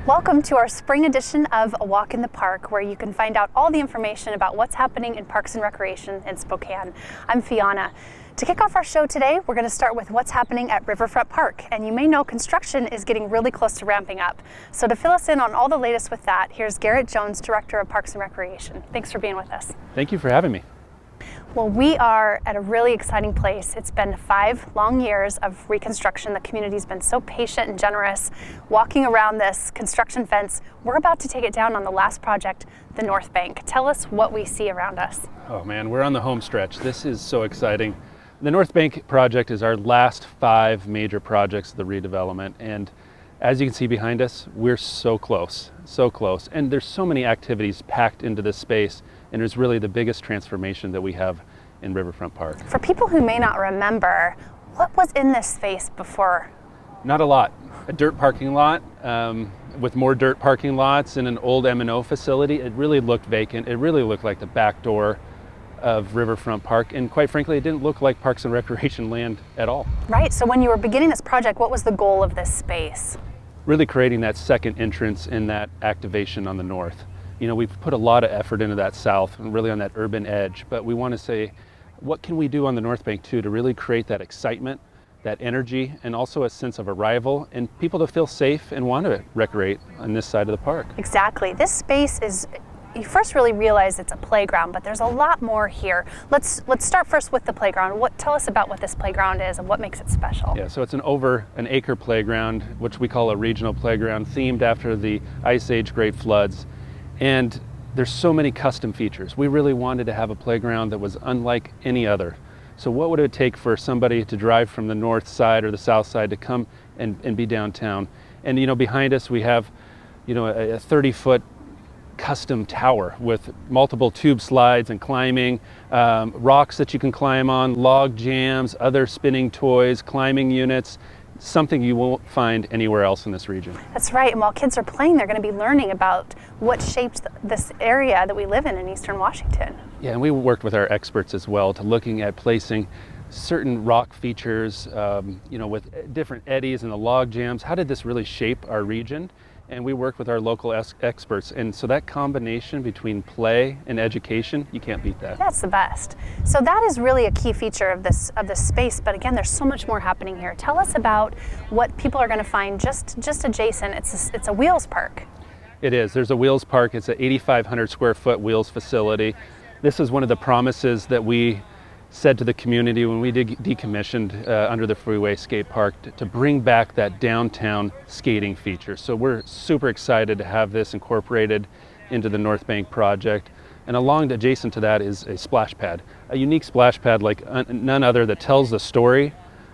Welcome to our spring edition of A Walk in the Park, where you can find out all the information about what's happening in Parks and Recreation in Spokane. I'm Fiona. To kick off our show today, we're going to start with what's happening at Riverfront Park. And you may know construction is getting really close to ramping up. So to fill us in on all the latest with that, here's Garrett Jones, Director of Parks and Recreation. Thanks for being with us. Thank you for having me. Well, we are at a really exciting place. It's been 5 long years of reconstruction. The community's been so patient and generous walking around this construction fence. We're about to take it down on the last project, the North Bank. Tell us what we see around us. Oh man, we're on the home stretch. This is so exciting. The North Bank project is our last 5 major projects of the redevelopment. And as you can see behind us, we're so close. And there's so many activities packed into this space. And it's really the biggest transformation that we have in Riverfront Park. For people who may not remember, what was in this space before? Not a lot. A dirt parking lot with more dirt parking lots and an old M&O facility. It really looked vacant. It really looked like the back door of Riverfront Park. And quite frankly, it didn't look like Parks and Recreation land at all. Right, so when you were beginning this project, what was the goal of this space? Really creating that second entrance in that activation on the north. You know, we've put a lot of effort into that south and really on that urban edge, but we want to say, what can we do on the North Bank too to really create that excitement, that energy, and also a sense of arrival and people to feel safe and want to recreate on this side of the park. Exactly. This space is, you first really realize it's a playground, but there's a lot more here. Let's start first with the playground. Tell us about what this playground is and what makes it special. Yeah, so it's an over an acre playground, which we call a regional playground, themed after the Ice Age Great Floods. And there's so many custom features. We really wanted to have a playground that was unlike any other. So what would it take for somebody to drive from the north side or the south side to come and be downtown? And you know, behind us we have, you know, a 30-foot custom tower with multiple tube slides and climbing, rocks that you can climb on, log jams, other spinning toys, climbing units. Something you won't find anywhere else in this region. That's right, and while kids are playing, they're going to be learning about what shapes this area that we live in Eastern Washington. Yeah, and we worked with our experts as well to looking at placing certain rock features, you know, with different eddies and the log jams. How did this really shape our region? And we worked with our local experts, and so that combination between play and education, you can't beat that. That's the best. So that is really a key feature of this space, but again, there's so much more happening here. Tell us about what people are going to find just adjacent. It's a wheels park. It is. There's a wheels park. It's an 8,500 square foot wheels facility. This is one of the promises that we said to the community when we decommissioned Under the Freeway Skate Park to bring back that downtown skating feature. So we're super excited to have this incorporated into the North Bank project. And adjacent to that is a splash pad, a unique splash pad like none other that tells the story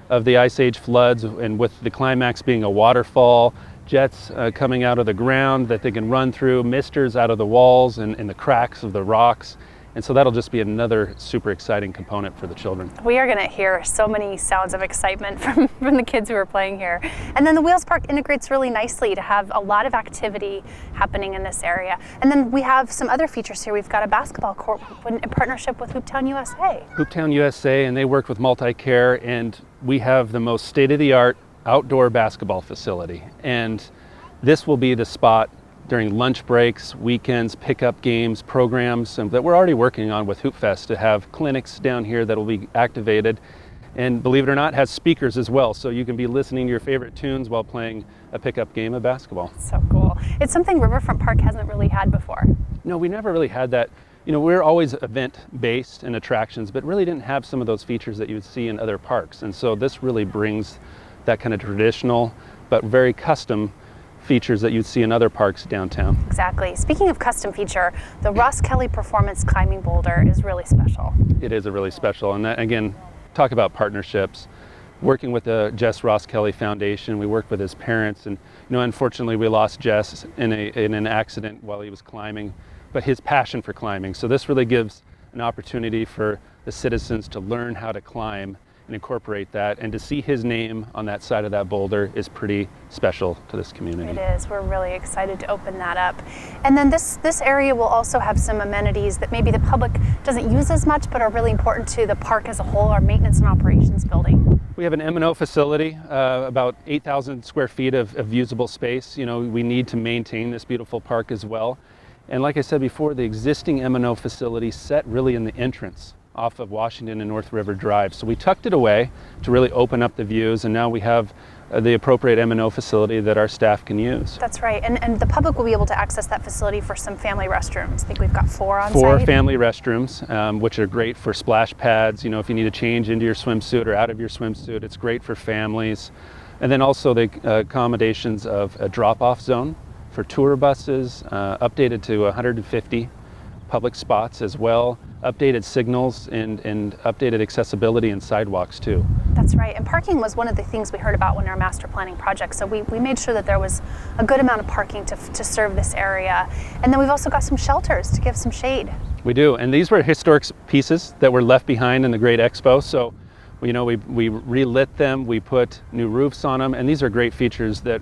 of the Ice Age floods, and with the climax being a waterfall, jets coming out of the ground that they can run through, misters out of the walls and the cracks of the rocks. And so that'll just be another super exciting component for the children. We are going to hear so many sounds of excitement from the kids who are playing here. And then the Wheels Park integrates really nicely to have a lot of activity happening in this area. And then we have some other features here. We've got a basketball court in partnership with Hooptown USA. Hooptown USA, and they work with Multi-Care, and we have the most state-of-the-art outdoor basketball facility. And this will be the spot during lunch breaks, weekends, pickup games, programs that we're already working on with Hoop Fest to have clinics down here that will be activated. And believe it or not, has speakers as well, so you can be listening to your favorite tunes while playing a pickup game of basketball. So cool. It's something Riverfront Park hasn't really had before. No, we never really had that. You know, we're always event-based and attractions, but really didn't have some of those features that you would see in other parks. And so this really brings that kind of traditional, but very custom features that you'd see in other parks downtown. Exactly. Speaking of custom feature, the Ross Kelly Performance Climbing Boulder is really special. It is a really special, and that, again, talk about partnerships. Working with the Jess Ross Kelly Foundation, we worked with his parents, and you know, unfortunately, we lost Jess in an accident while he was climbing, but his passion for climbing. So this really gives an opportunity for the citizens to learn how to climb and incorporate that. And to see his name on that side of that boulder is pretty special to this community. It is. We're really excited to open that up. And then this area will also have some amenities that maybe the public doesn't use as much, but are really important to the park as a whole, our maintenance and operations building. We have an M&O facility, about 8,000 square feet of usable space. You know, we need to maintain this beautiful park as well. And like I said before, the existing M&O facility set really in the entrance off of Washington and North River Drive. So we tucked it away to really open up the views, and now we have the appropriate M&O facility that our staff can use. That's right, and the public will be able to access that facility for some family restrooms. I think we've got 4 on site. 4 family restrooms, which are great for splash pads. You know, if you need to change into your swimsuit or out of your swimsuit, it's great for families. And then also the accommodations of a drop-off zone for tour buses, updated to 150 public spots as well, updated signals and updated accessibility and sidewalks too. That's right, and parking was one of the things we heard about when our master planning project, so we made sure that there was a good amount of parking to serve this area. And then we've also got some shelters to give some shade. We do, and these were historic pieces that were left behind in the Great Expo, so you know, we relit them, we put new roofs on them, and these are great features that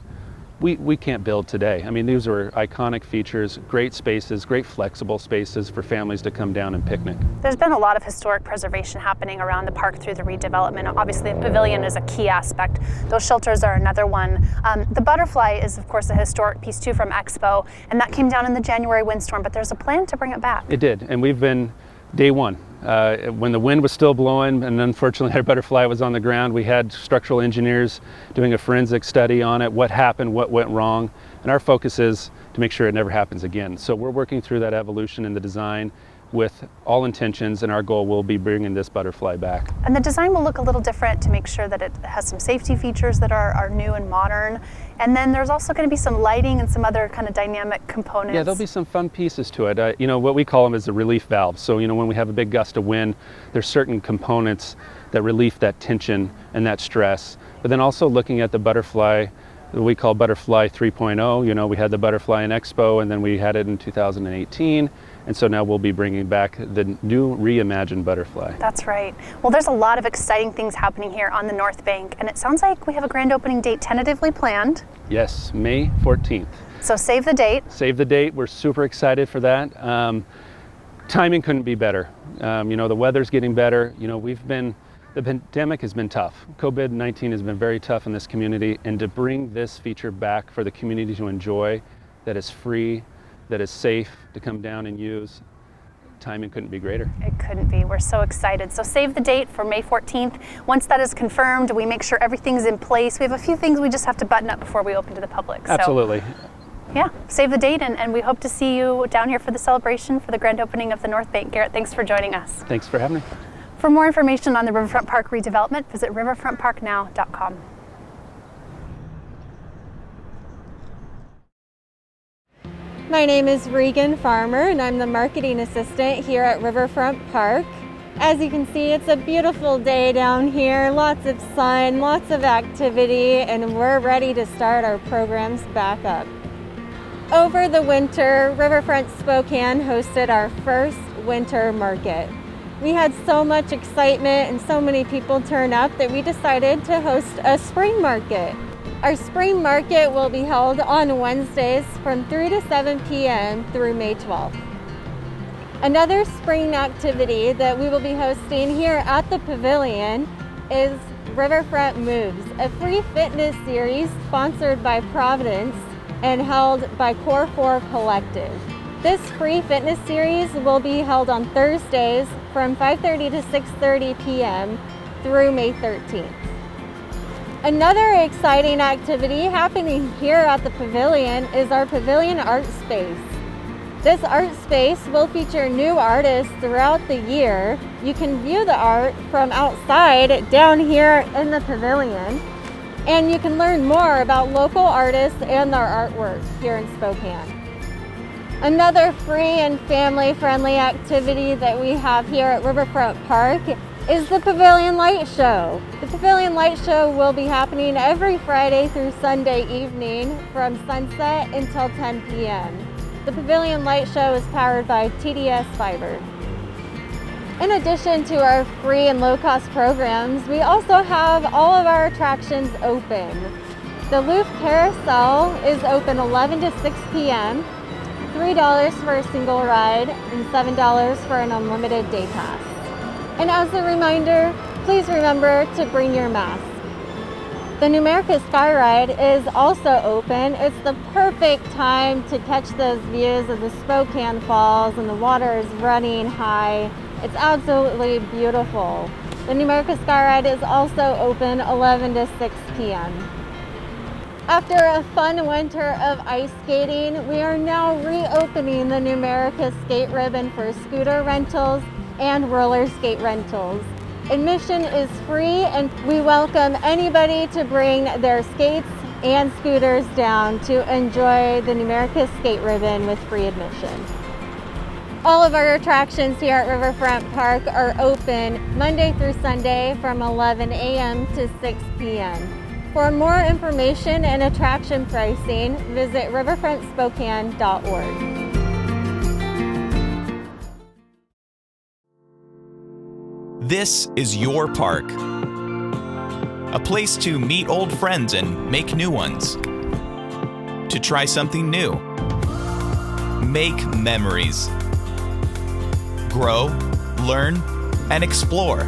we can't build today. I mean, these are iconic features, great spaces, great flexible spaces for families to come down and picnic. There's been a lot of historic preservation happening around the park through the redevelopment. Obviously, the pavilion is a key aspect. Those shelters are another one. The butterfly is, of course, a historic piece too from Expo, and that came down in the January windstorm, but there's a plan to bring it back. It did, and we've been day one. When the wind was still blowing and unfortunately our butterfly was on the ground, we had structural engineers doing a forensic study on it, what happened, what went wrong, and our focus is to make sure it never happens again. So we're working through that evolution in the design with all intentions, and our goal will be bringing this butterfly back. And the design will look a little different to make sure that it has some safety features that are new and modern. And then there's also going to be some lighting and some other kind of dynamic components. Yeah, there'll be some fun pieces to it. You know, what we call them is the relief valves. So, you know, when we have a big gust of wind, there's certain components that relieve that tension and that stress. But then also looking at the butterfly, we call Butterfly 3.0. You know, we had the butterfly in Expo, and then we had it in 2018. And so now we'll be bringing back the new reimagined butterfly. That's right. Well, there's a lot of exciting things happening here on the North Bank, and it sounds like we have a grand opening date tentatively planned. Yes, May 14th. So save the date. Save the date. We're super excited for that. Timing couldn't be better. You know, the weather's getting better. You know, the pandemic has been tough. COVID-19 has been very tough in this community, and to bring this feature back for the community to enjoy, that is free, that is safe to come down and use, timing couldn't be greater. It couldn't be. We're so excited. So save the date for May 14th. Once that is confirmed, we make sure everything's in place. We have a few things we just have to button up before we open to the public. Absolutely. So, yeah, save the date, and we hope to see you down here for the celebration for the grand opening of the North Bank. Garrett, thanks for joining us. Thanks for having me. For more information on the Riverfront Park redevelopment, visit riverfrontparknow.com. My name is Regan Farmer, and I'm the marketing assistant here at Riverfront Park. As you can see, it's a beautiful day down here, lots of sun, lots of activity, and we're ready to start our programs back up. Over the winter, Riverfront Spokane hosted our first winter market. We had so much excitement and so many people turn up that we decided to host a spring market. Our spring market will be held on Wednesdays from 3 to 7 p.m. through May 12th. Another spring activity that we will be hosting here at the Pavilion is Riverfront Moves, a free fitness series sponsored by Providence and held by Core 4 Collective. This free fitness series will be held on Thursdays from 5:30 to 6:30 p.m. through May 13th. Another exciting activity happening here at the Pavilion is our Pavilion Art Space. This art space will feature new artists throughout the year. You can view the art from outside down here in the Pavilion, and you can learn more about local artists and their artwork here in Spokane. Another free and family-friendly activity that we have here at Riverfront Park is the Pavilion Light Show. The Pavilion Light Show will be happening every Friday through Sunday evening from sunset until 10 p.m. The Pavilion Light Show is powered by TDS Fiber. In addition to our free and low-cost programs, we also have all of our attractions open. The Louvre Carousel is open 11 to 6 p.m., $3 for a single ride, and $7 for an unlimited day pass. And as a reminder, please remember to bring your mask. The Numerica Sky Ride is also open. It's the perfect time to catch those views of the Spokane Falls, and the water is running high. It's absolutely beautiful. The Numerica Sky Ride is also open 11 to 6 p.m. After a fun winter of ice skating, we are now reopening the Numerica Skate Ribbon for scooter rentals and roller skate rentals. Admission is free, and we welcome anybody to bring their skates and scooters down to enjoy the Numerica Skate Ribbon with free admission. All of our attractions here at Riverfront Park are open Monday through Sunday from 11 a.m. to 6 p.m. For more information and attraction pricing, visit riverfrontspokane.org. This is your park. A place to meet old friends and make new ones. To try something new. Make memories. Grow, learn, and explore.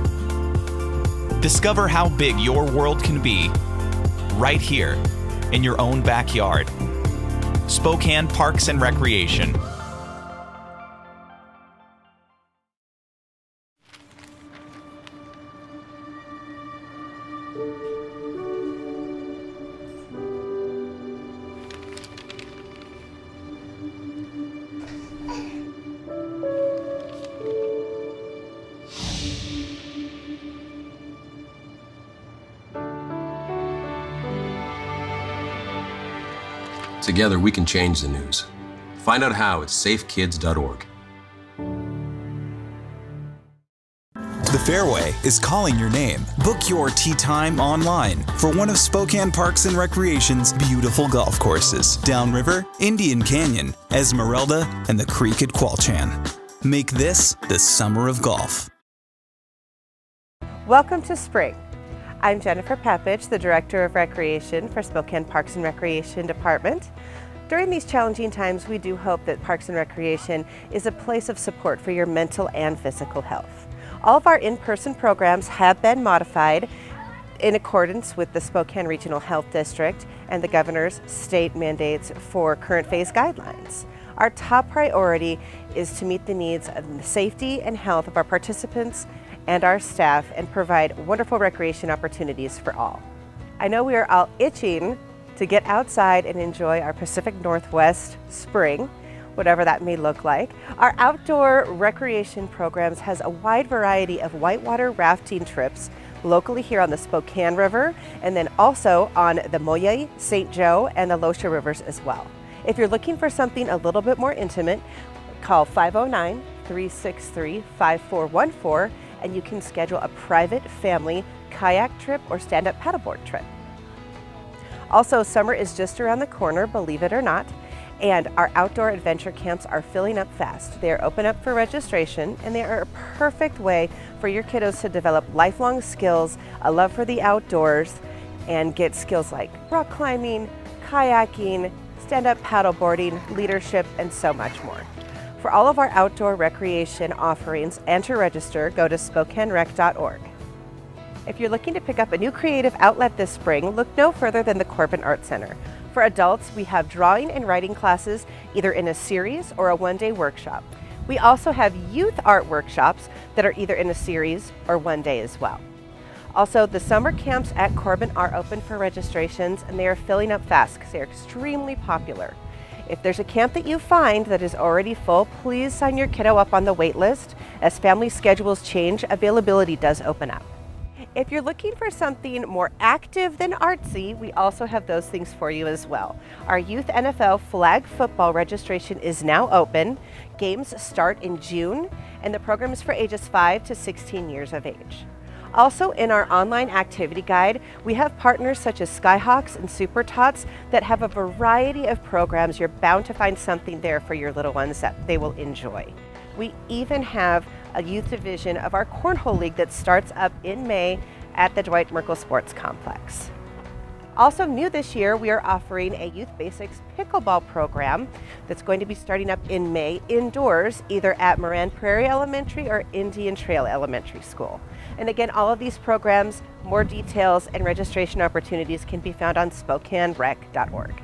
Discover how big your world can be right here in your own backyard. Spokane Parks and Recreation. Together we can change the news. Find out how at safekids.org. The Fairway is calling your name. Book your tee time online for one of Spokane Parks and Recreation's beautiful golf courses. Downriver, Indian Canyon, Esmeralda, and the Creek at Qualchan. Make this the summer of golf. Welcome to spring. I'm Jennifer Pepich, the Director of Recreation for Spokane Parks and Recreation Department. During these challenging times, we do hope that Parks and Recreation is a place of support for your mental and physical health. All of our in-person programs have been modified in accordance with the Spokane Regional Health District and the Governor's state mandates for current phase guidelines. Our top priority is to meet the needs of the safety and health of our participants and our staff and provide wonderful recreation opportunities for all. I know we are all itching to get outside and enjoy our Pacific Northwest spring, whatever that may look like. Our outdoor recreation programs has a wide variety of whitewater rafting trips locally here on the Spokane River, and then also on the Moyai, St. Joe, and the Losha Rivers as well. If you're looking for something a little bit more intimate, call 509-363-5414 and you can schedule a private family kayak trip or stand-up paddleboard trip. Also, summer is just around the corner, believe it or not, and our outdoor adventure camps are filling up fast. They are open up for registration, and they are a perfect way for your kiddos to develop lifelong skills, a love for the outdoors, and get skills like rock climbing, kayaking, stand-up paddleboarding, leadership, and so much more. For all of our outdoor recreation offerings and to register, go to SpokaneRec.org. If you're looking to pick up a new creative outlet this spring, look no further than the Corbin Art Center. For adults, we have drawing and writing classes either in a series or a one-day workshop. We also have youth art workshops that are either in a series or one day as well. Also, the summer camps at Corbin are open for registrations, and they are filling up fast because they are extremely popular. If there's a camp that you find that is already full, please sign your kiddo up on the wait list. As family schedules change, availability does open up. If you're looking for something more active than artsy, we also have those things for you as well. Our youth NFL flag football registration is now open. Games start in June, and the program is for ages 5 to 16 years of age. Also, in our online activity guide, we have partners such as Skyhawks and Super Tots that have a variety of programs. You're bound to find something there for your little ones that they will enjoy. We even have a youth division of our Cornhole League that starts up in May at the Dwight Merkle Sports Complex. Also new this year, we are offering a Youth Basics Pickleball program that's going to be starting up in May indoors, either at Moran Prairie Elementary or Indian Trail Elementary School. And again, all of these programs, more details and registration opportunities can be found on SpokaneRec.org.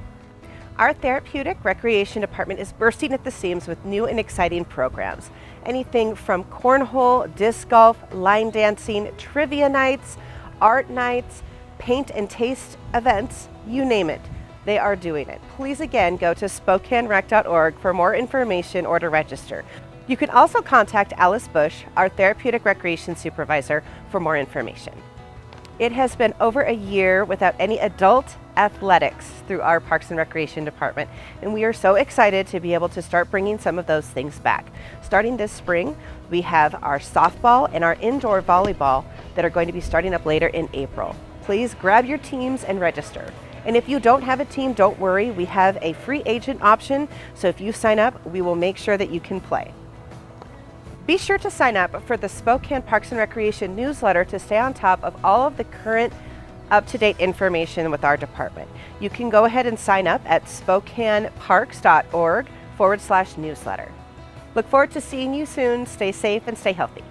Our therapeutic recreation department is bursting at the seams with new and exciting programs. Anything from cornhole, disc golf, line dancing, trivia nights, art nights, paint and taste events, you name it, they are doing it. Please again go to SpokaneRec.org for more information or to register. You can also contact Alice Bush, our therapeutic recreation supervisor, for more information. It has been over a year without any adult athletics through our Parks and Recreation Department, and we are so excited to be able to start bringing some of those things back. Starting this spring, we have our softball and our indoor volleyball that are going to be starting up later in April. Please grab your teams and register. And if you don't have a team, don't worry, we have a free agent option, so if you sign up, we will make sure that you can play. Be sure to sign up for the Spokane Parks and Recreation newsletter to stay on top of all of the current up-to-date information with our department. You can go ahead and sign up at SpokaneParks.org/newsletter. Look forward to seeing you soon. Stay safe and stay healthy.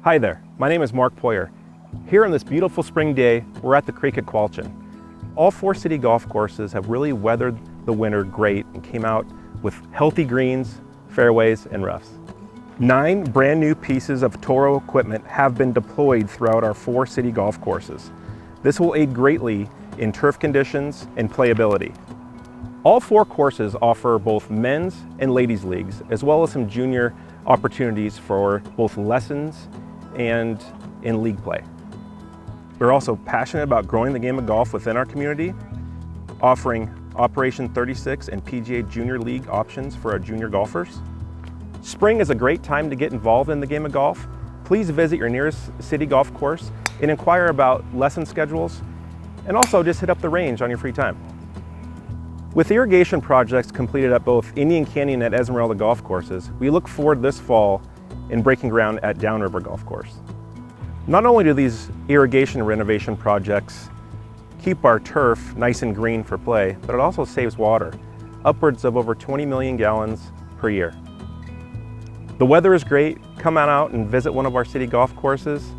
Hi there, my name is Mark Poyer. Here on this beautiful spring day, we're at the Creek at Qualchin. All 4 city golf courses have really weathered the winter great and came out with healthy greens, fairways, and roughs. 9 brand new pieces of Toro equipment have been deployed throughout our 4 city golf courses. This will aid greatly in turf conditions and playability. All 4 courses offer both men's and ladies leagues, as well as some junior opportunities for both lessons and in league play. We're also passionate about growing the game of golf within our community, offering Operation 36 and PGA Junior League options for our junior golfers. Spring is a great time to get involved in the game of golf. Please visit your nearest city golf course and inquire about lesson schedules, and also just hit up the range on your free time. With irrigation projects completed at both Indian Canyon and Esmeralda golf courses, we look forward this fall in breaking ground at Downriver Golf Course. Not only do these irrigation renovation projects keep our turf nice and green for play, but it also saves water, upwards of over 20 million gallons per year. The weather is great. Come on out and visit one of our city golf courses.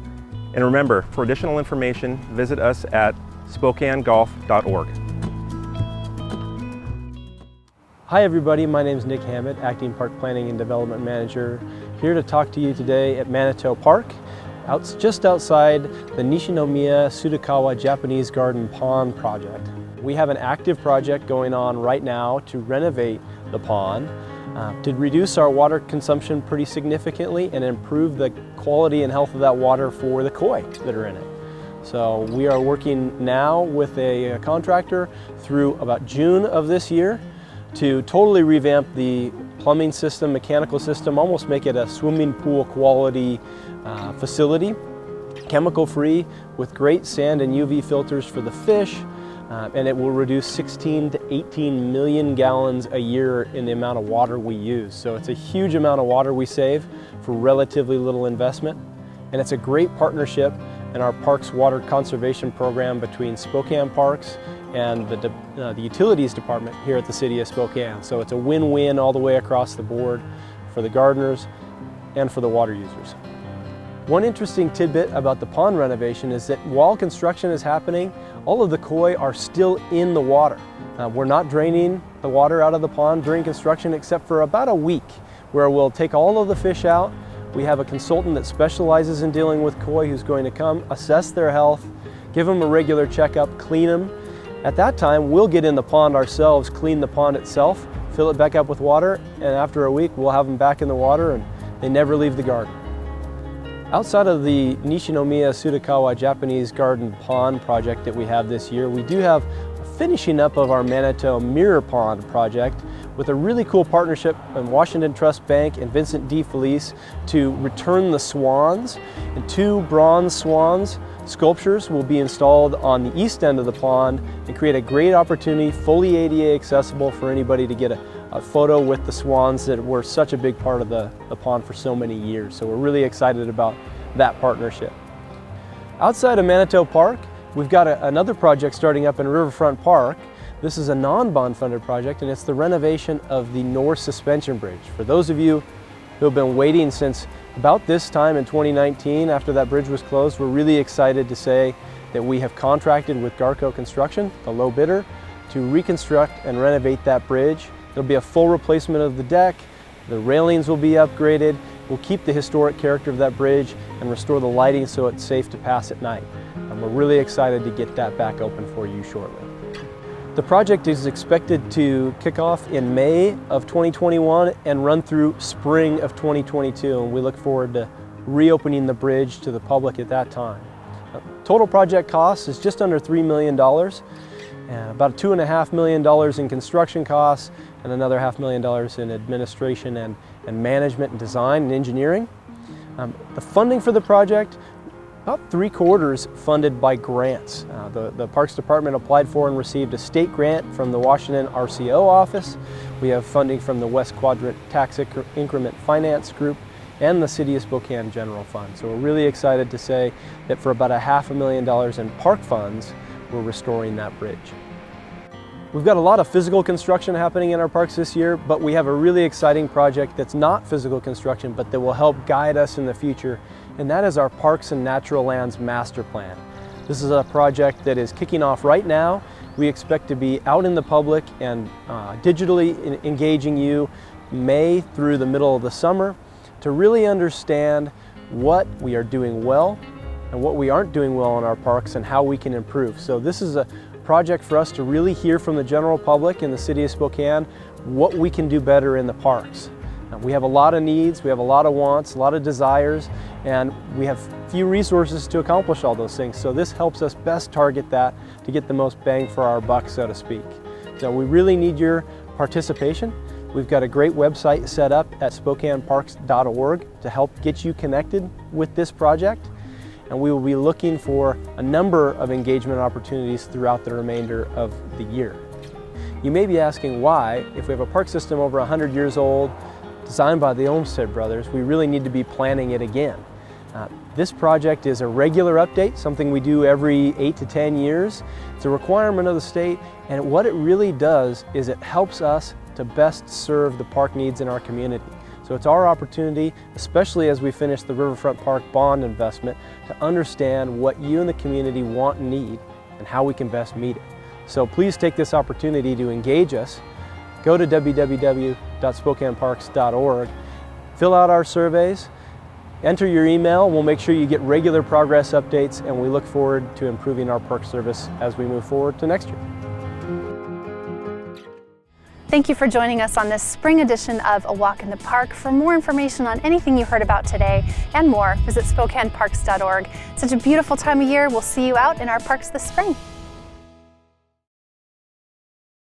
And remember, for additional information, visit us at SpokaneGolf.org. Hi everybody, my name is Nick Hammett, Acting Park Planning and Development Manager, here to talk to you today at Manitou Park, just outside the Nishinomiya Tsutakawa Japanese Garden Pond project. We have an active project going on right now to renovate the pond, to reduce our water consumption pretty significantly and improve the quality and health of that water for the koi that are in it. So we are working now with a contractor through about June of this year to totally revamp the plumbing system, mechanical system, almost make it a swimming pool quality facility, chemical free with great sand and UV filters for the fish, and it will reduce 16 to 18 million gallons a year in the amount of water we use. So it's a huge amount of water we save for relatively little investment, and it's a great partnership in our Parks Water Conservation Program between Spokane Parks and the Utilities Department here at the City of Spokane. So it's a win-win all the way across the board for the gardeners and for the water users. One interesting tidbit about the pond renovation is that while construction is happening, all of the koi are still in the water. We're not draining the water out of the pond during construction except for about a week, where we'll take all of the fish out. We have a consultant that specializes in dealing with koi who's going to come, assess their health, give them a regular checkup, clean them. At that time, we'll get in the pond ourselves, clean the pond itself, fill it back up with water, and after a week, we'll have them back in the water and they never leave the garden. Outside of the Nishinomiya Tsutakawa Japanese Garden Pond project that we have this year, we do have a finishing up of our Manitou Mirror Pond project with a really cool partnership in Washington Trust Bank and Vincent D. Felice to return the swans, and 2 bronze swans Sculptures will be installed on the east end of the pond and create a great opportunity, fully ADA accessible for anybody to get a photo with the swans that were such a big part of the pond for so many years. So we're really excited about that partnership. Outside of Manitou Park, we've got another project starting up in Riverfront Park. This is a non-bond funded project, and it's the renovation of the North Suspension Bridge. For those of you who have been waiting since about this time in 2019, after that bridge was closed, we're really excited to say that we have contracted with Garco Construction, the low bidder, to reconstruct and renovate that bridge. There'll be a full replacement of the deck, the railings will be upgraded, we'll keep the historic character of that bridge and restore the lighting so it's safe to pass at night. And we're really excited to get that back open for you shortly. The project is expected to kick off in May of 2021 and run through spring of 2022, and we look forward to reopening the bridge to the public at that time. Total project cost is just under $3 million, and about $2.5 million in construction costs and another $500,000 in administration and management and design and engineering. The funding for the project, about 3/4 funded by grants. The Parks Department applied for and received a state grant from the Washington RCO office. We have funding from the West Quadrant Tax Increment Finance Group and the City of Spokane General Fund. So we're really excited to say that for about $500,000 in park funds, we're restoring that bridge. We've got a lot of physical construction happening in our parks this year, but we have a really exciting project that's not physical construction, but that will help guide us in the future, and that is our Parks and Natural Lands Master Plan. This is a project that is kicking off right now. We expect to be out in the public and digitally engaging you May through the middle of the summer to really understand what we are doing well and what we aren't doing well in our parks and how we can improve. So this is a project for us to really hear from the general public in the City of Spokane what we can do better in the parks. We have a lot of needs, we have a lot of wants, a lot of desires, and we have few resources to accomplish all those things. So this helps us best target that to get the most bang for our buck, so to speak. So we really need your participation. We've got a great website set up at SpokaneParks.org to help get you connected with this project. And we will be looking for a number of engagement opportunities throughout the remainder of the year. You may be asking why, if we have a park system over 100 years old, designed by the Olmsted brothers, we really need to be planning it again. This project is a regular update, something we do every 8 to 10 years. It's a requirement of the state, and what it really does is it helps us to best serve the park needs in our community. So it's our opportunity, especially as we finish the Riverfront Park bond investment, to understand what you and the community want and need and how we can best meet it. So please take this opportunity to engage us. Go to www.SpokaneParks.org, fill out our surveys, enter your email. We'll make sure you get regular progress updates, and we look forward to improving our park service as we move forward to next year. Thank you for joining us on this spring edition of A Walk in the Park. For more information on anything you heard about today and more, visit SpokaneParks.org. Such a beautiful time of year. We'll see you out in our parks this spring.